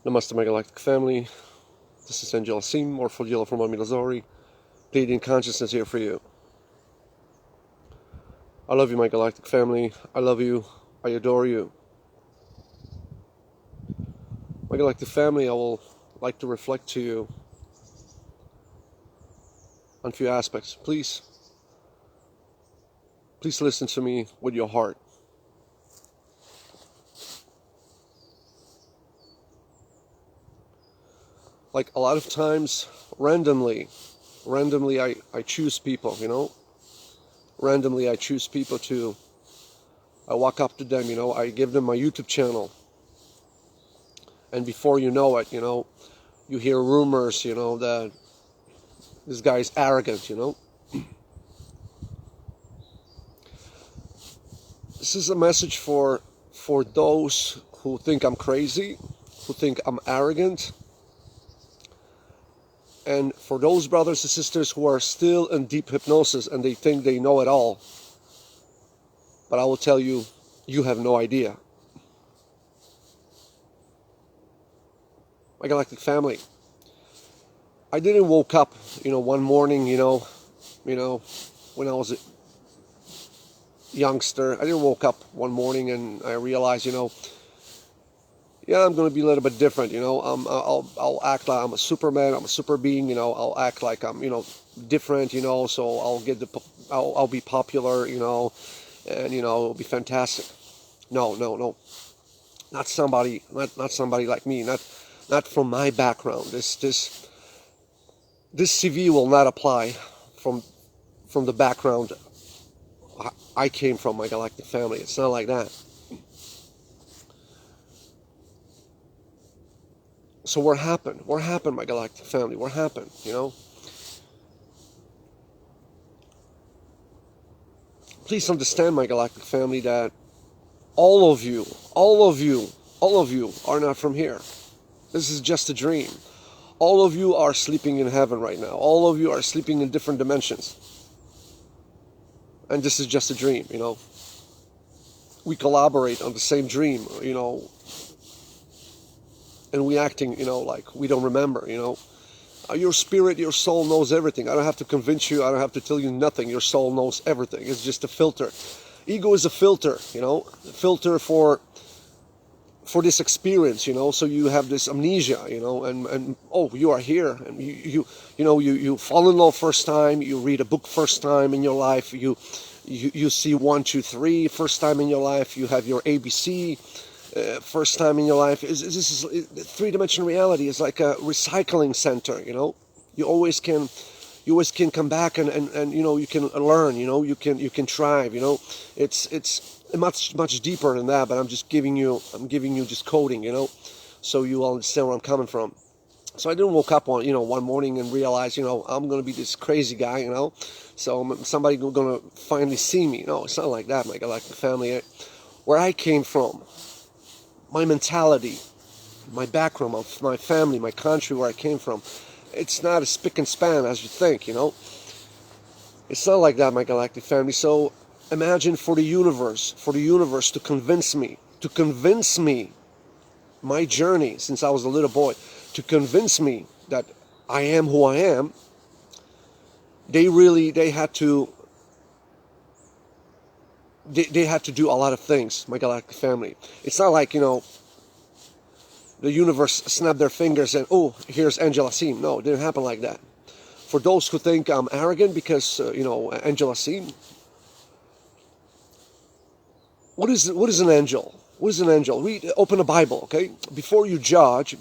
Namaste, my galactic family. This is Angel Asim, Mohrephoh from Amilazori. Pleiadian consciousness here for you. I love you, my galactic family. I love you. I adore you. My galactic family, I will like to reflect to you on a few aspects. Please listen to me with your heart. Like a lot of times, randomly I choose people, Randomly I choose people I walk up to them, I give them my YouTube channel. And before you know it, you hear rumors, that this guy is arrogant, This is a message for those who think I'm crazy, who think I'm arrogant, and for those brothers and sisters who are still in deep hypnosis and they think they know it all. But I will tell you, you have no idea. My galactic family, I didn't woke up, one morning, when I was a youngster. I didn't woke up one morning and I realized, yeah, I'm going to be a little bit different, I'll act like I'm a Superman, I'm a super being, I'll act like I'm, different, so I'll be popular, and, it'll be fantastic. No. Not somebody like me, not from my background. This CV will not apply from the background I came from, my galactic family. It's not like that. So what happened? What happened, my galactic family? What happened, Please understand, my galactic family, that all of you are not from here. This is just a dream. All of you are sleeping in heaven right now. All of you are sleeping in different dimensions. And this is just a dream, We collaborate on the same dream, and we acting, like we don't remember, Your spirit, your soul knows everything. I don't have to convince you. I don't have to tell you nothing. Your soul knows everything. It's just a filter. Ego is a filter, filter for this experience, so you have this amnesia, and oh, you are here, and you fall in love first time, you read a book first time in your life, you see 1, 2, 3 first time in your life, you have your ABC first time in your life. This is three-dimensional reality. Is like a recycling center, You always can come back and you can learn, you can thrive, It's much deeper than that, but I'm giving you just coding, so you all understand where I'm coming from. So I didn't woke up one morning and realize, I'm going to be this crazy guy, so somebody going to finally see me. No, it's not like that, my galactic family. Where I came from, my mentality, my background, my family, my country, where I came from, it's not as spick and span as you think, It's not like that, my galactic family. So imagine for the universe to convince me, my journey since I was a little boy, to convince me that I am who I am. They had to do a lot of things, my galactic family. It's not like, the universe snapped their fingers and, oh, here's Angel Asim. No, it didn't happen like that. For those who think I'm arrogant because, Angel Asim, what is an angel? What is an angel? Open a Bible, okay? Before you judge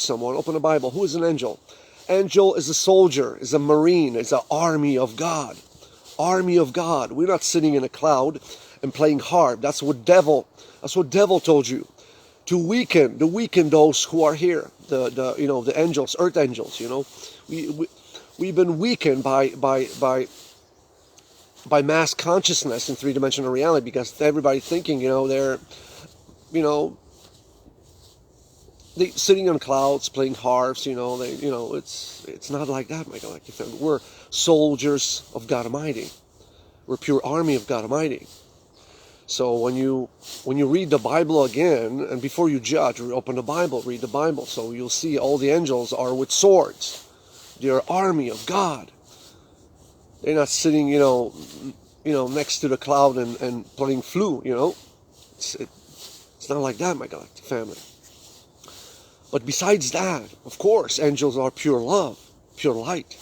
someone, open a Bible. Who is an angel? Angel is a soldier, is a marine, is an army of God. Army of God. We're not sitting in a cloud and playing harp. That's what devil told you. To weaken those who are here. The angels, earth angels, We've been weakened by mass consciousness in three-dimensional reality, because everybody thinking, they're they sitting on clouds playing harps, it's not like that, my galactic family. We're soldiers of God Almighty. We're pure army of God Almighty. So when you read the Bible again, and before you judge, open the Bible, read the Bible. So you'll see all the angels are with swords. They're army of God. They're not sitting, next to the cloud and playing flute. It's not like that, my galactic family. But besides that, of course, angels are pure love, pure light.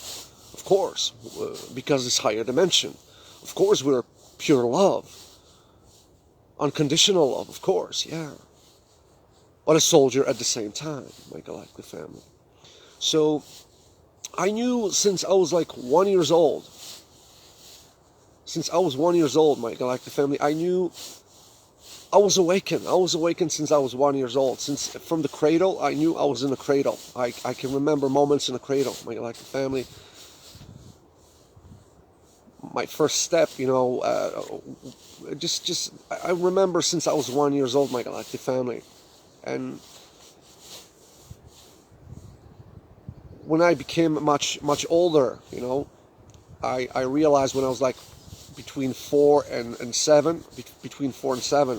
Of course, because it's higher dimension. Of course, we're pure love. Unconditional love, of course, yeah. But a soldier at the same time, my galactic family. So, I knew since I was like 1 year old. Since I was 1 year old, my galactic family, I knew I was awakened. I was awakened since I was 1 year old. Since from the cradle, I knew I was in the cradle. I can remember moments in the cradle, my galactic family. My first step, I remember since I was 1 year old, my galactic family. And when I became much older, I realized when I was like between 4 and 7,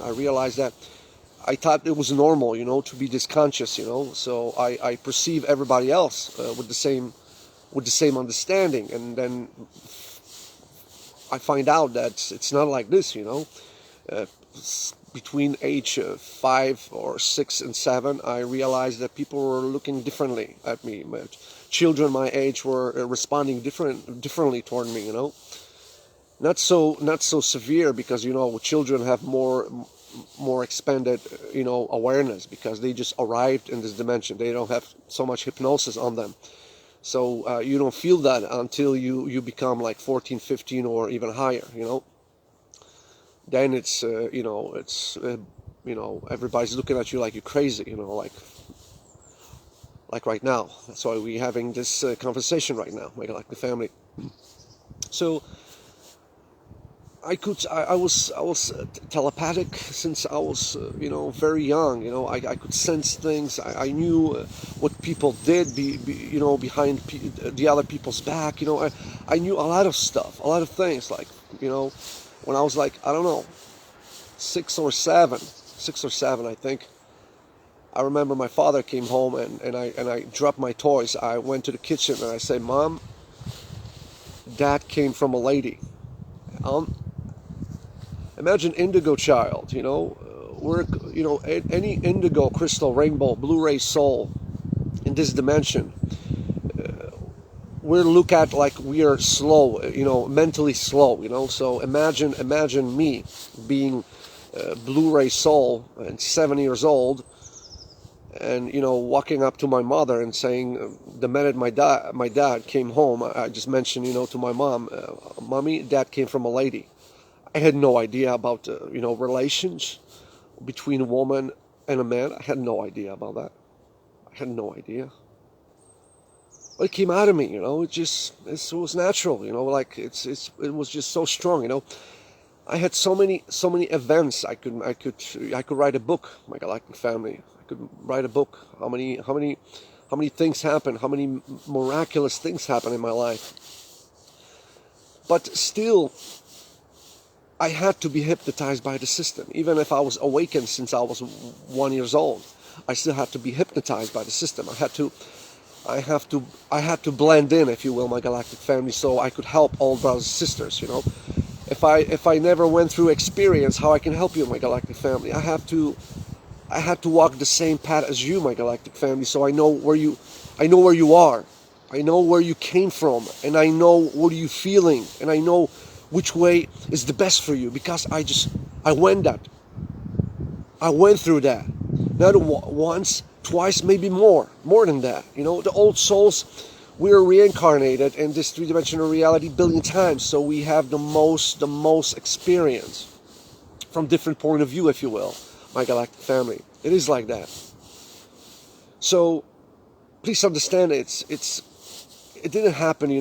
I realized that I thought it was normal, to be this conscious, so I perceive everybody else with the same understanding, and then I find out that it's not like this, between age 5 or 6 and 7, I realized that people were looking differently at me. Children my age were responding differently toward me, Not so severe, because children have more expanded awareness, because they just arrived in this dimension. They don't have so much hypnosis on them, so you don't feel that until you become like 14, 15, or even higher. Then it's everybody's looking at you like you're crazy. Like right now. That's why we're having this conversation right now, like the family. So I was telepathic since I was very young. I could sense things. I knew what people did behind the other people's back. I knew a lot of stuff, a lot of things. Like when I was like, I don't know, 6 or 7, I think. I remember my father came home and I dropped my toys. I went to the kitchen and I said, "Mom, that came from a lady." Imagine indigo child, we're, any indigo, crystal, rainbow, Blu-ray soul in this dimension, we're looked at like we are slow, mentally slow, so imagine me being Blu-ray soul and 7 years old, and walking up to my mother and saying, the minute my dad came home, I just mentioned to my mom, "Mommy, Dad came from a lady." I had no idea about relations between a woman and a man. I had no idea about that. I had no idea. But it came out of me, it was natural, like it was just so strong, I had so many events. I could write a book, my galactic family. I could write a book. How many things happen? How many miraculous things happen in my life? But still, I had to be hypnotized by the system. Even if I was awakened since I was 1 year old, I still had to be hypnotized by the system. I had to blend in, if you will, my galactic family, so I could help all brothers and sisters. If I never went through experience, how I can help you, my galactic family? I had to walk the same path as you, my galactic family, so I know where you are. I know where you came from, and I know what you're feeling, and I know which way is the best for you, because I went through that. Not once, twice, maybe more than that. The old souls, we are reincarnated in this three-dimensional reality billion times, so we have the most experience from different point of view, if you will, my galactic family. It is like that. So please understand, it didn't happen,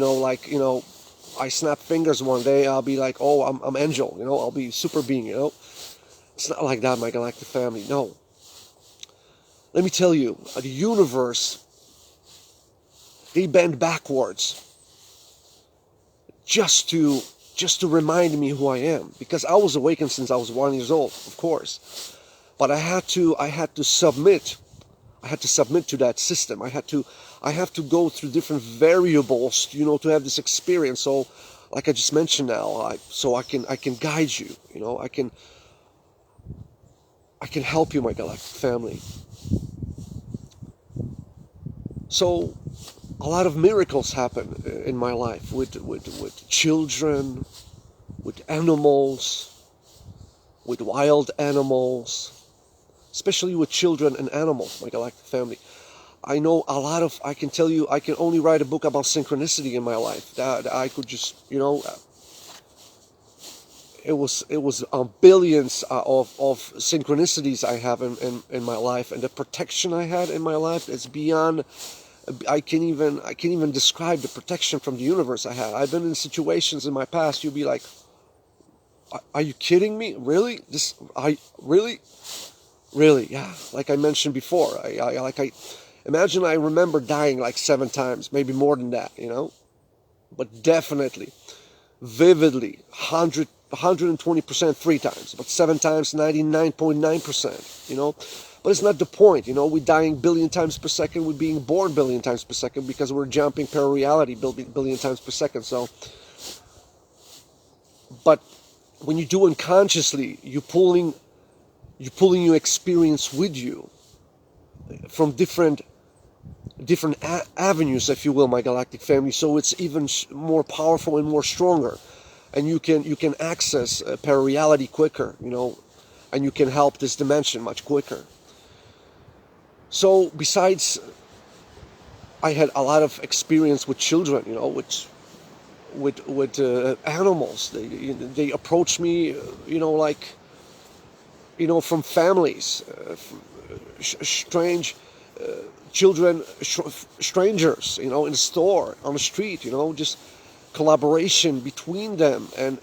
I snap fingers one day, I'll be like, oh, I'm angel, I'll be super being, It's not like that, my galactic family. No. Let me tell you, the universe, they bend backwards just to just to remind me who I am, because I was awakened since I was 1 year old, of course, but I had to submit. I had to submit to that system. I have to go through different variables, to have this experience. So, like I just mentioned now, so I can guide you. I can help you, my galactic family. So, a lot of miracles happen in my life with children, with animals, with wild animals, especially with children and animals, my galactic family. I know I can tell you, I can only write a book about synchronicity in my life. That I could just, it was billions of synchronicities I have in my life, and the protection I had in my life is beyond. I can't even describe the protection from the universe I had. I've been in situations in my past. You'd be like, "Are you kidding me? Really? Really? Yeah." Like I mentioned before, imagine I remember dying like 7 times, maybe more than that. But definitely, vividly, 120% 3 times, but 7 times, 99.9%. But it's not the point, we're dying billion times per second, we're being born billion times per second, because we're jumping per reality billion times per second. So, but when you do unconsciously, you're pulling your experience with you from different avenues, if you will, my galactic family. So it's even more powerful and more stronger, and you can access para-reality quicker, and you can help this dimension much quicker. So besides, I had a lot of experience with children, with animals. They approach me, from families, strange children, strangers, in the store, on the street, just collaboration between them and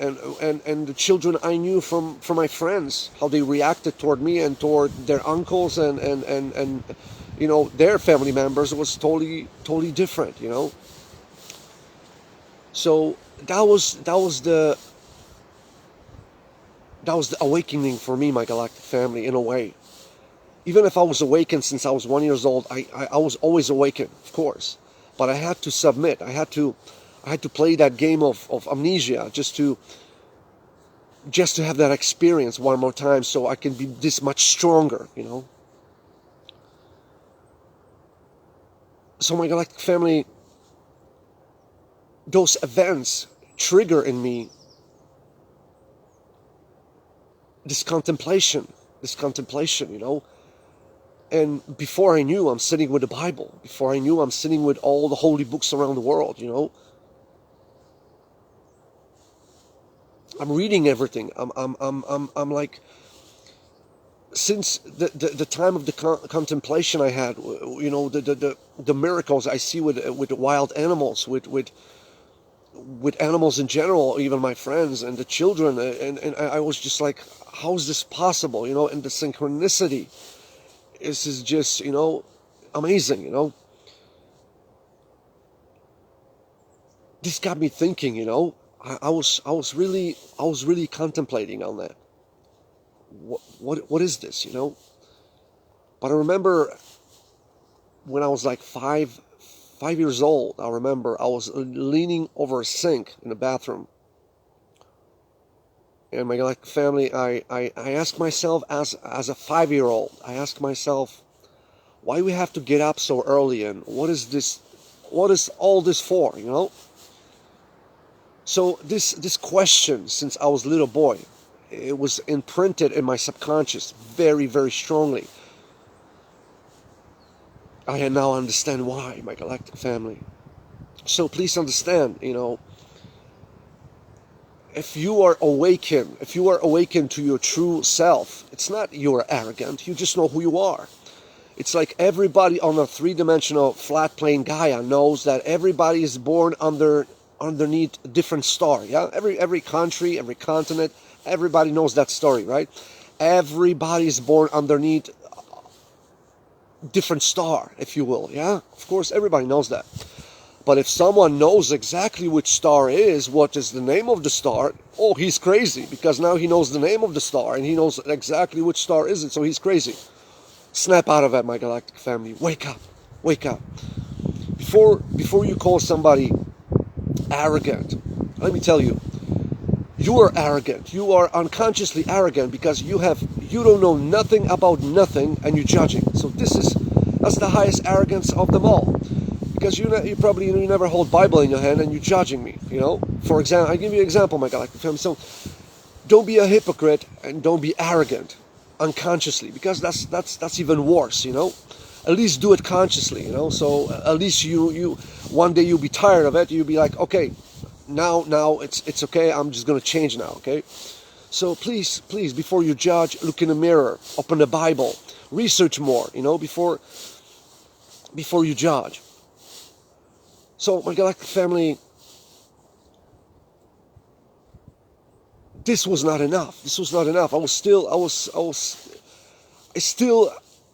the children I knew from my friends, how they reacted toward me and toward their uncles and their family members. It was totally different, So that was the awakening for me, my galactic family, in a way. Even if I was awakened since I was 1 year old, I was always awakened, of course, but I had to submit. I had to play that game of amnesia just to have that experience one more time, so I can be this much stronger, So my galactic family, those events trigger in me this contemplation, And before I knew, I'm sitting with the Bible. Before I knew, I'm sitting with all the holy books around the world, I'm reading everything. I'm like, since the time of the contemplation I had, the miracles I see with wild animals, with animals in general, even my friends and the children, and I was just like, how is this possible? And the synchronicity is just, amazing. This got me thinking, I was really contemplating on that. What is this, But I remember when I was like 5 years old, I remember I was leaning over a sink in the bathroom. And my galactic family, I asked myself as a 5-year-old, I asked myself, why we have to get up so early, and what is this? What is all this for? So this question, since I was a little boy, it was imprinted in my subconscious very, very strongly. I now understand why, my galactic family. So please understand, if you are awakened to your true self, it's not you're arrogant, you just know who you are. It's like everybody on a 3-dimensional flat plane Gaia knows that everybody is born underneath a different star. Yeah, every country, every continent, everybody knows that story, right? Everybody is born underneath a different star, if you will. Yeah, of course, everybody knows that. But if someone knows exactly which star is, what is the name of the star, oh, he's crazy, because now he knows the name of the star and he knows exactly which star is it, so he's crazy. Snap out of it, my galactic family. Wake up. Wake up. Before you call somebody arrogant, let me tell you, you are arrogant. You are unconsciously arrogant because you don't know nothing about nothing and you're judging. So that's the highest arrogance of them all. Because you never hold Bible in your hand and you're judging me. For example, I give you an example, my galactic family. So don't be a hypocrite and don't be arrogant unconsciously, because that's even worse. At least do it consciously. So at least you one day you'll be tired of it. You'll be like, okay, now it's okay. I'm just gonna change now. Okay. So please, before you judge, look in the mirror, open the Bible, research more. Before you judge. So my galactic family, this was not enough.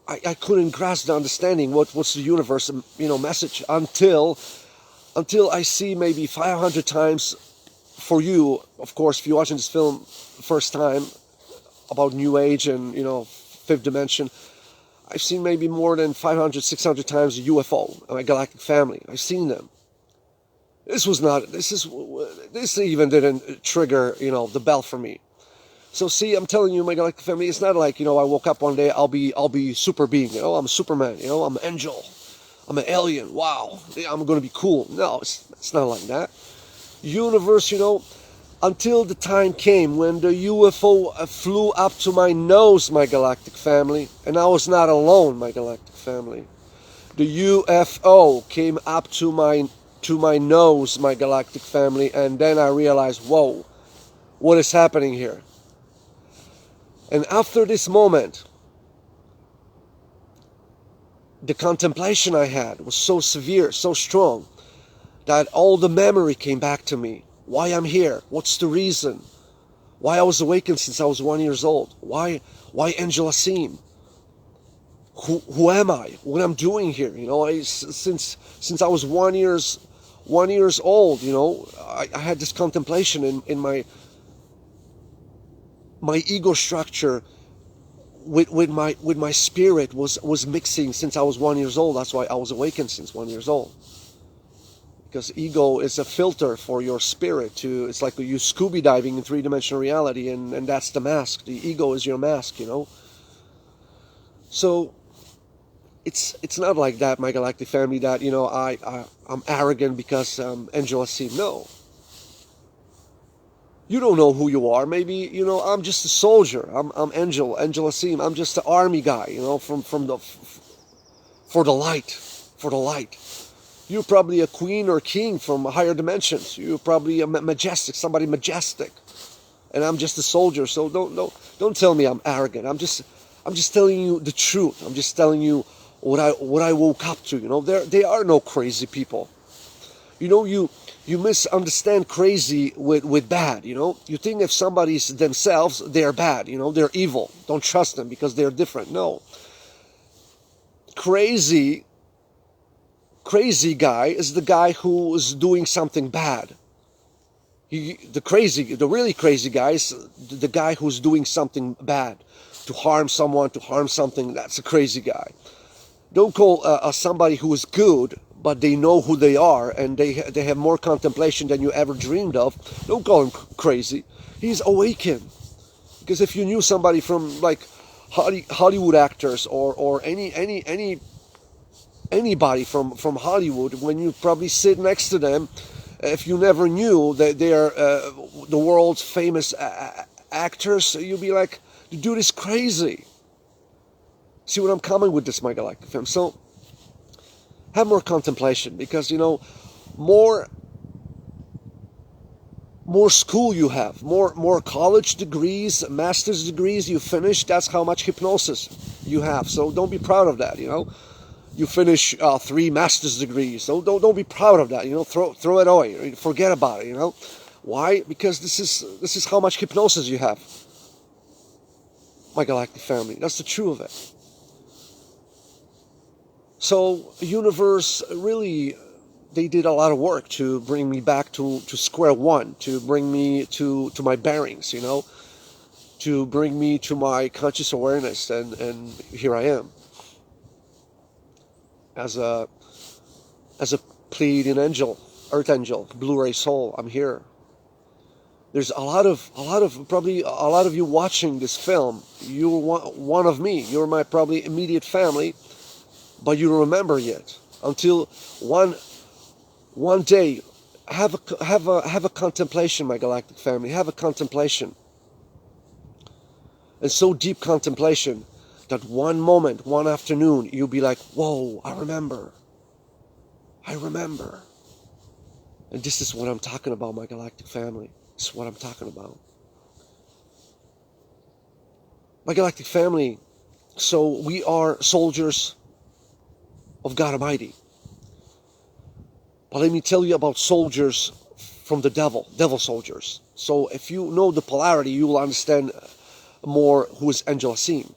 I couldn't grasp the understanding what's the universe, message until I see maybe 500 times for you, of course, if you're watching this film first time about New Age and, fifth dimension, I've seen maybe more than 500, 600 times a UFO, my galactic family. I've seen them. This even didn't trigger, the bell for me. So see, I'm telling you, my galactic family, it's not like, I woke up one day, I'll be super being, I'm a Superman, I'm an angel, I'm an alien, wow, I'm going to be cool. No, it's not like that. Universe, until the time came when the UFO flew up to my nose, my galactic family, and I was not alone, my galactic family. The UFO came up to my nose, my galactic family, and then I realized, whoa, what is happening here? And after this moment, the contemplation I had was so severe, so strong, that all the memory came back to me. Why I'm here? What's the reason? Why I was awakened since I was 1 year old? Why Angel Asim? Who am I? What I'm doing here? Since I was 1 year old, I had this contemplation in my ego structure with my spirit was mixing since I was 1 year old. That's why I was awakened since 1 year old. Because ego is a filter for your spirit it's like you scuba diving in three-dimensional reality, and that's the mask. The ego is your mask, So it's not like that, my galactic family, that I'm arrogant because Angel Asim. No. You don't know who you are. Maybe, I'm just a soldier. I'm Angel Asim. I'm just the army guy, for the light. You're probably a queen or king from higher dimensions. You're probably somebody majestic. And I'm just a soldier. So don't tell me I'm arrogant. I'm just telling you the truth. I'm just telling you what I woke up to. There are no crazy people. You misunderstand crazy with bad. You think if somebody's themselves, they're bad. They're evil. Don't trust them because they're different. No. Crazy guy is the guy who is doing something bad. The really crazy guy is the guy who's doing something bad, to harm someone, to harm something. That's a crazy guy. Don't call somebody who is good, but they know who they are and they have more contemplation than you ever dreamed of. Don't call him crazy. He's awakened. Because if you knew somebody from like Hollywood actors or anybody from Hollywood, when you probably sit next to them, if you never knew that they are the world's famous actors, you'd be like, the dude is crazy. See what I'm coming with this, my galactic fam? So have more contemplation, because more school you have, more college degrees, master's degrees you finish, that's how much hypnosis you have. So don't be proud of that. You finish 3 master's degrees, so don't be proud of that. Throw it away, forget about it. Why? Because this is how much hypnosis you have, my galactic family. That's the truth of it. So the universe really they did a lot of work to bring me back to square one, to bring me to my bearings, you know, to bring me to my conscious awareness, and here I am as a Pleiadian angel, earth angel, blue-ray soul. I'm here. There's probably a lot of you watching this film. You're one of me. You're my probably immediate family, but you don't remember yet. Until one day, have a contemplation, my galactic family. Have a contemplation, and so deep contemplation that one moment, one afternoon, you'll be like, "Whoa! I remember. I remember." And this is what I'm talking about, my galactic family. This is what I'm talking about. My galactic family, so we are soldiers of God Almighty. But let me tell you about soldiers from the devil soldiers. So if you know the polarity, you will understand more who is Angel Asim.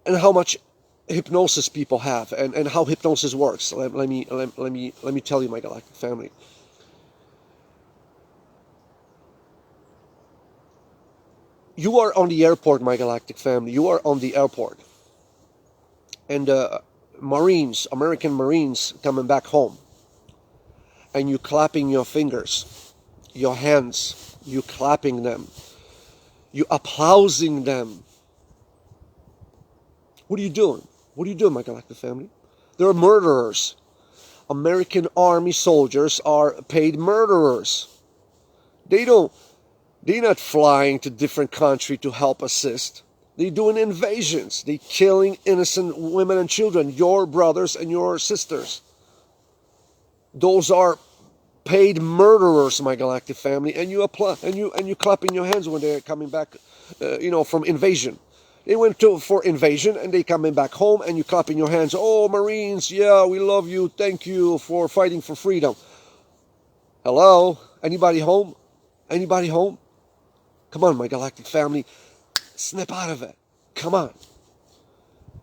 And how much hypnosis people have, and how hypnosis works. Let me tell you, my galactic family. You are on the airport, my galactic family. You are on the airport, and Marines, American Marines, coming back home, and you clapping your fingers, your hands, you clapping them, you applauding them. What are you doing? What are you doing, my galactic family? They're murderers. American Army soldiers are paid murderers. They're not flying to different country to help assist. They're doing invasions. They're killing innocent women and children, your brothers and your sisters. Those are paid murderers, my galactic family, and you applaud and you clap in your hands when they're coming back, from invasion. They went for invasion and they coming back home, and you clap in your hands. Oh, Marines, yeah, we love you. Thank you for fighting for freedom. Hello, anybody home? Anybody home? Come on, my galactic family. Snap out of it. Come on.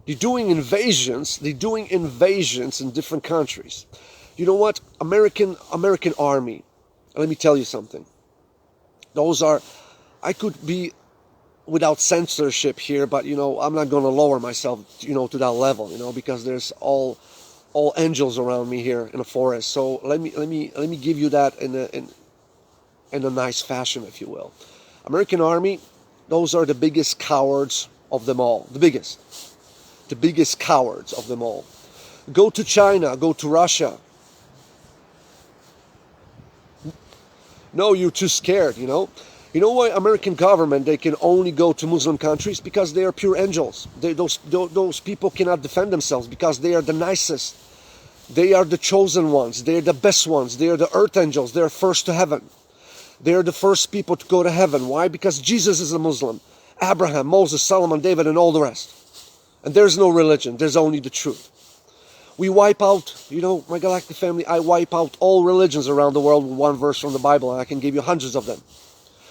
They're doing invasions. They're doing invasions in different countries. You know what? American Army. Let me tell you something. Those are, I could be without censorship here, but I'm not going to lower myself, to that level, because there's all angels around me here in the forest. So let me give you that in a nice fashion, if you will. American Army. Those are the biggest cowards of them all. The biggest cowards of them all. Go to China, go to Russia. No, you're too scared, You know why American government, they can only go to Muslim countries? Because they are pure angels. Those people cannot defend themselves because they are the nicest. They are the chosen ones. They are the best ones. They are the earth angels. They are first to heaven. They're the first people to go to heaven. Why? Because Jesus is a Muslim. Abraham, Moses, Solomon, David, and all the rest. And there's no religion. There's only the truth. We wipe out, my galactic family, I wipe out all religions around the world with one verse from the Bible, and I can give you hundreds of them.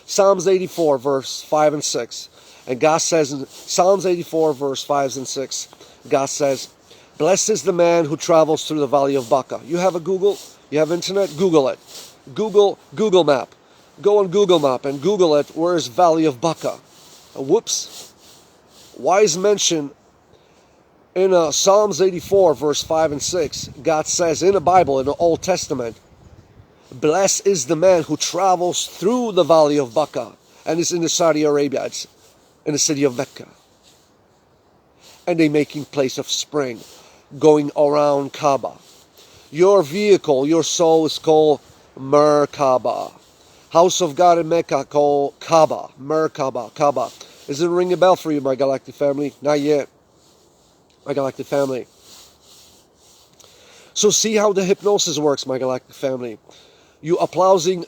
Psalms 84, verse 5 and 6. And God says in Psalms 84, verse 5 and 6, God says, "Blessed is the man who travels through the valley of Baca." You have a Google? You have internet? Google it. Google Map. Go on Google Map and Google it. Where is Valley of Baca? Whoops. Why is mentioned in Psalms 84, verse 5 and 6? God says in the Bible, in the Old Testament, "Blessed is the man who travels through the Valley of Baca." And it's in the Saudi Arabia. It's in the city of Mecca. And they making place of spring, going around Kaaba. Your vehicle, your soul is called Merkaba. House of God in Mecca called Kaaba. Merkaba, Kaaba. Does it ring a bell for you, my galactic family? Not yet. My galactic family. So see how the hypnosis works, my galactic family. You applauding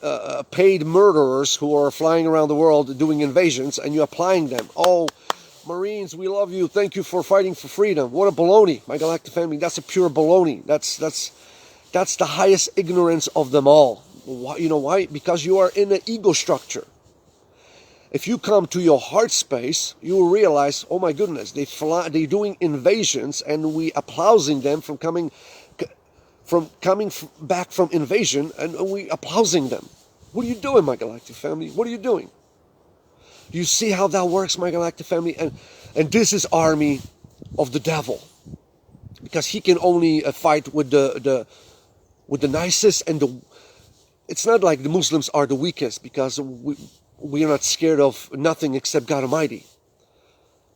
paid murderers who are flying around the world doing invasions, and you applying them. Oh, Marines, we love you. Thank you for fighting for freedom. What a baloney, my galactic family. That's a pure baloney. That's the highest ignorance of them all. You know why? Because you are in an ego structure. If you come to your heart space, you will realize, oh my goodness, they're doing invasions, and we applauding them from coming back from invasion, and we applauding them. What are you doing, my galactic family? What are you doing? You see how that works, my galactic family? And this is army of the devil, because he can only fight with the nicest and the. It's not like the Muslims are the weakest, because we are not scared of nothing except God Almighty.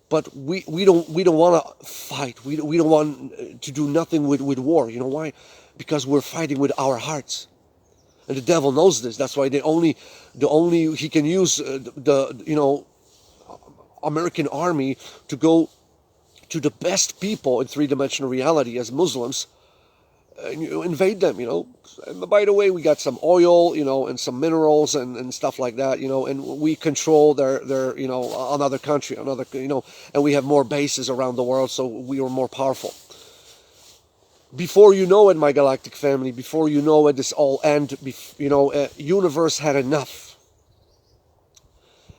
But we don't want to fight. We don't want to do nothing with war. You know why? Because we're fighting with our hearts, and the devil knows this. That's why he can use the American army to go to the best people in three-dimensional reality as Muslims, and invade them. And by the way, we got some oil, and some minerals and stuff like that, and we control their another country, and we have more bases around the world, so we are more powerful. Before you know it, my galactic family, before you know it, this all end. Universe had enough.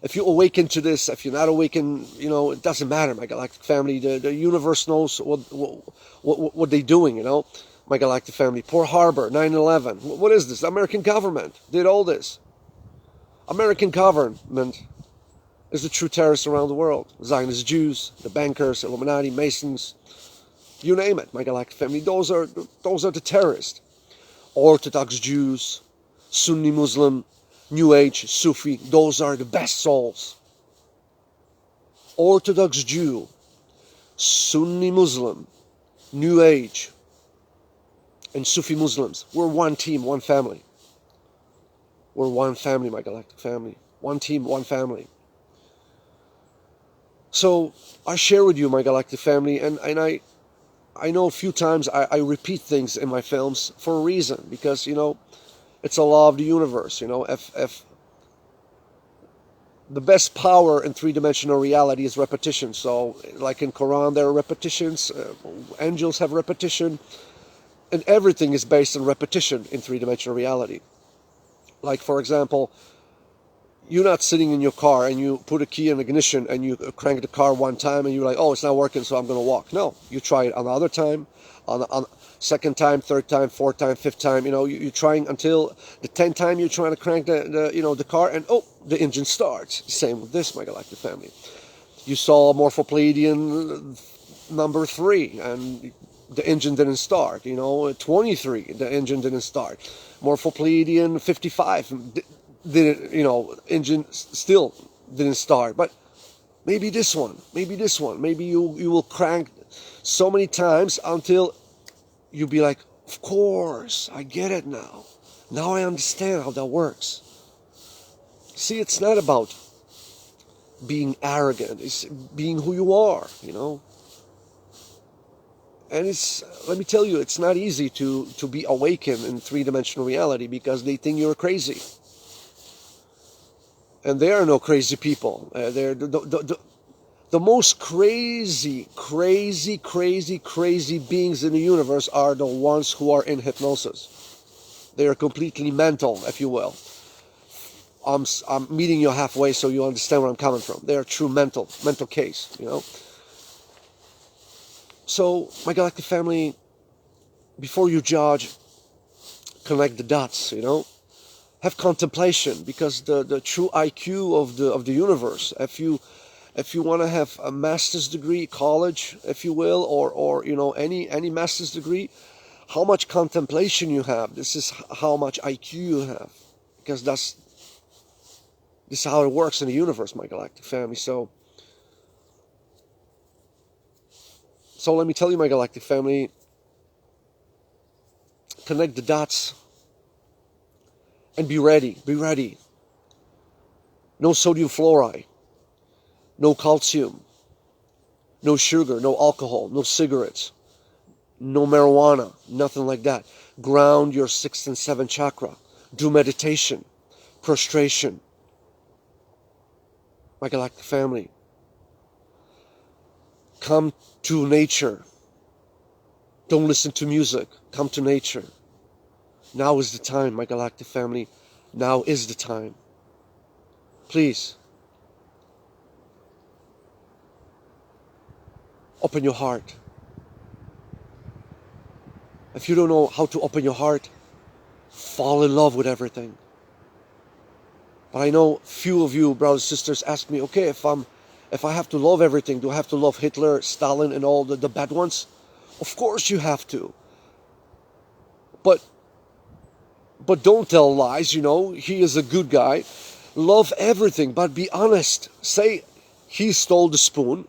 If you awaken to this, if you're not awakened, it doesn't matter, my galactic family. The universe knows what they're doing, My galactic family. Pearl Harbor, 9/11. What is this? The American government did all this. American government is the true terrorists around the world. Zionist Jews, the bankers, Illuminati, Masons, you name it, my galactic family. Those are the terrorists. Orthodox Jews, Sunni Muslim, New Age, Sufi. Those are the best souls. Orthodox Jew, Sunni Muslim, New Age, and Sufi Muslims. We're one team, one family. We're one family, my galactic family. One team, one family. So I share with you, my galactic family, and I know a few times I repeat things in my films for a reason, because it's a law of the universe. If the best power in three-dimensional reality is repetition. So like in Quran, there are repetitions. Angels have repetition. And everything is based on repetition in three-dimensional reality. Like, for example, you're not sitting in your car and you put a key in ignition and you crank the car one time and you're like, oh, it's not working, so I'm going to walk. No, you try it another time, on second time, third time, fourth time, fifth time. You're trying until the 10th time you're trying to crank the car, and the engine starts. Same with this, my galactic family. You saw Mohrephoh number 3, and the engine didn't start. 23, the engine didn't start. Mohrephoh 55 didn't, engine still didn't start. But maybe this one, maybe you will crank so many times until you'll be like, of course, I get it now. Now I understand how that works. See, it's not about being arrogant. It's being who you are, And let me tell you, it's not easy to be awakened in three-dimensional reality, because they think you're crazy. And there are no crazy people. They're the most crazy beings in the universe are the ones who are in hypnosis. They are completely mental, if you will. I'm meeting you halfway so you understand where I'm coming from. They are true mental case, So, my galactic family, before you judge, connect the dots, Have contemplation, because the true IQ of the universe, if you want to have a master's degree, college, if you will, or any master's degree, how much contemplation you have, this is how much IQ you have, because this is how it works in the universe, my galactic family. So let me tell you, my galactic family, connect the dots and be ready. Be ready. No sodium fluoride, no calcium, no sugar, no alcohol, no cigarettes, no marijuana, nothing like that. Ground your 6th and 7th chakra. Do meditation, prostration. My galactic family, come to nature. Don't listen to music. Come to nature. Now is the time, my galactic family. Now is the time. Please, Open your heart. If you don't know how to open your heart, fall in love with everything. But I know few of you, brothers and sisters, ask me, okay, if I have to love everything, do I have to love Hitler, Stalin, and all the bad ones? Of course you have to. But don't tell lies, he is a good guy. Love everything, but be honest. Say he stole the spoon,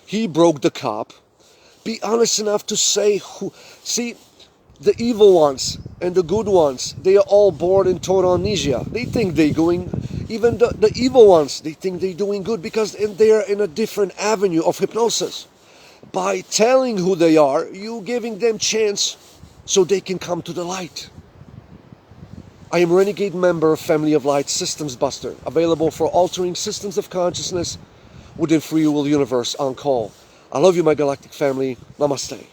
he broke the cup. Be honest enough to say who. See, the evil ones and the good ones, they are all born in total amnesia. They think they're going, even the evil ones, they think they're doing good because they're in a different avenue of hypnosis. By telling who they are, you're giving them chance so they can come to the light. I am Renegade member of Family of Light Systems Buster, available for altering systems of consciousness within Free Will Universe on call. I love you, my galactic family. Namaste.